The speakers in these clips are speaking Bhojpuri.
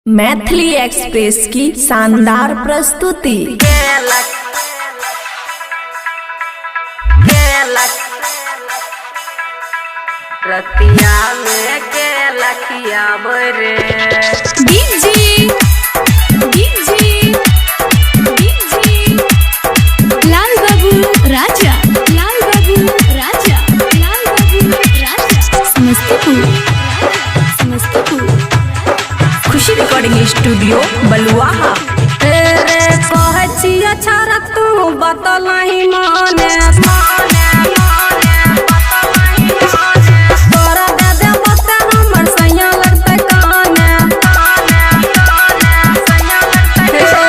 मैथिली एक्सप्रेस की शानदार प्रस्तुति। रतिया में के लखिया बरे डीजे लाल बाबू राजा समस्तीपुर खुशी रिकॉर्डिंग स्टूडियो बलुआहा। तेरे कहचिया छारा तू बतलही माने तोरा दे दे बता हमर सैया लगते काने तेरे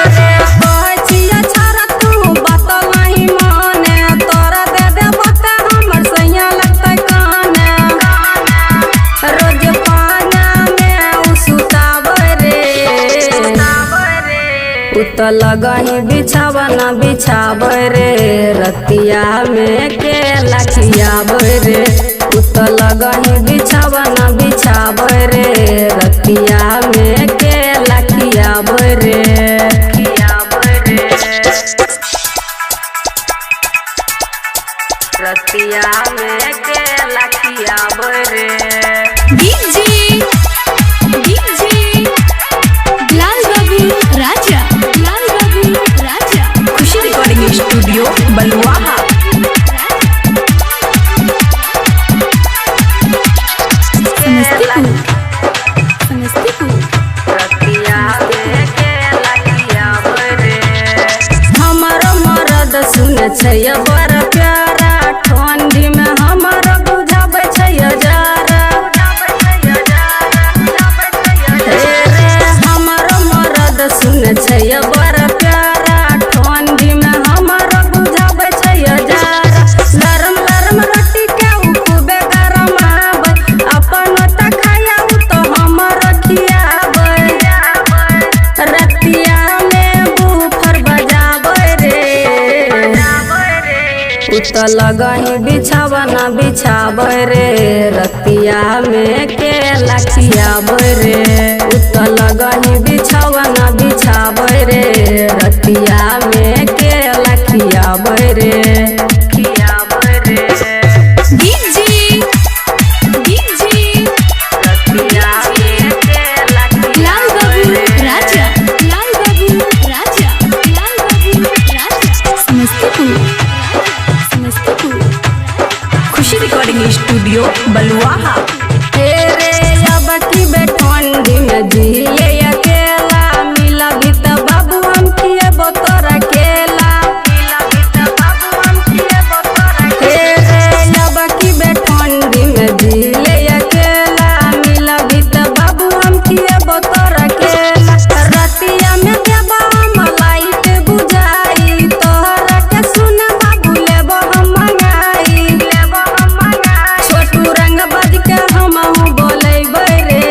कहचिया छारा तू बतलही माने तोरा दे दे बता हमर सैया लगते काने रोज पाना में उसुतावरे उत लगही बिछावना बिछावरे रतिया में के लखियावरे उत लगही बिछावना बिछावरे रतिया में के लखियावरे रतिया में के लखियावरे डीजे लाल बाबू राजा खुशी रिकॉर्डिंग स्टूडियो बलुआहा। समस्तीपुर रतिया में के लखियावरे हमर मरद सुन छै बड़ प्यारा ठंडी में हमर बुझाबै छै जरा रे हमर मरद सुन छै बड़ प्यारा ठंडी में हमर बुझाबै छै जरा लरम लरम रोटी के खूबे गरम आबै अपन त खाया तो हमर खियाबै रतिया में बूफर बजाबै रे उत लगही बिछावना बिछाबै रे रतिया में के लखियाबै रे उत लगही बिछावना बिछाबै रे रतिया में के लखियाबै रे डीजे रतिया में के लाल बाबू राजा समस्तीपुर खुशी रिकॉर्डिंग स्टूडियो बलुआहा। तेरे अब की ठंडी में झीले अकेला मिला भी त बाबू हम किए बोतर अकेला तेरे अब की ठंडी में झीले अकेला मिला भी त बाबू हम किए बोतर अकेला रतिया में देबा हम लाइट बुझाई तोहरा के सुन बाबू लेबो हम मंगाई छोटू रंग बज के हम बोलेबै रे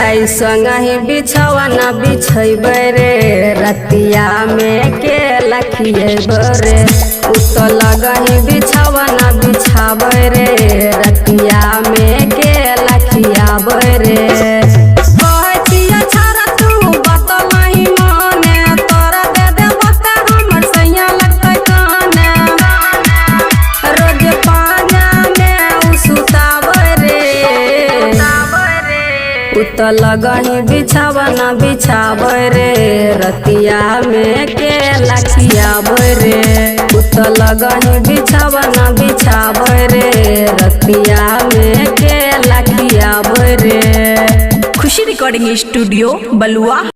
आई संगही बिछावना बिछैबै रे रतिया में के लखिएबै रे उत लगही बिछावना बिछाबै रे रतिया में के लखियाबै रे कहचिया छारा तू बतलही माने तोरा दे दे बता हमर सैया लगते काने रोज पाना में उसुताबै रे उत लगही बिछावना बिछाबै रे रतिया में के लखियाबै रे उत लगही बिछावना बिछाबै रे रतिया में के लखियाबै रे खुशी रिकॉर्डिंग स्टूडियो बलुआहा।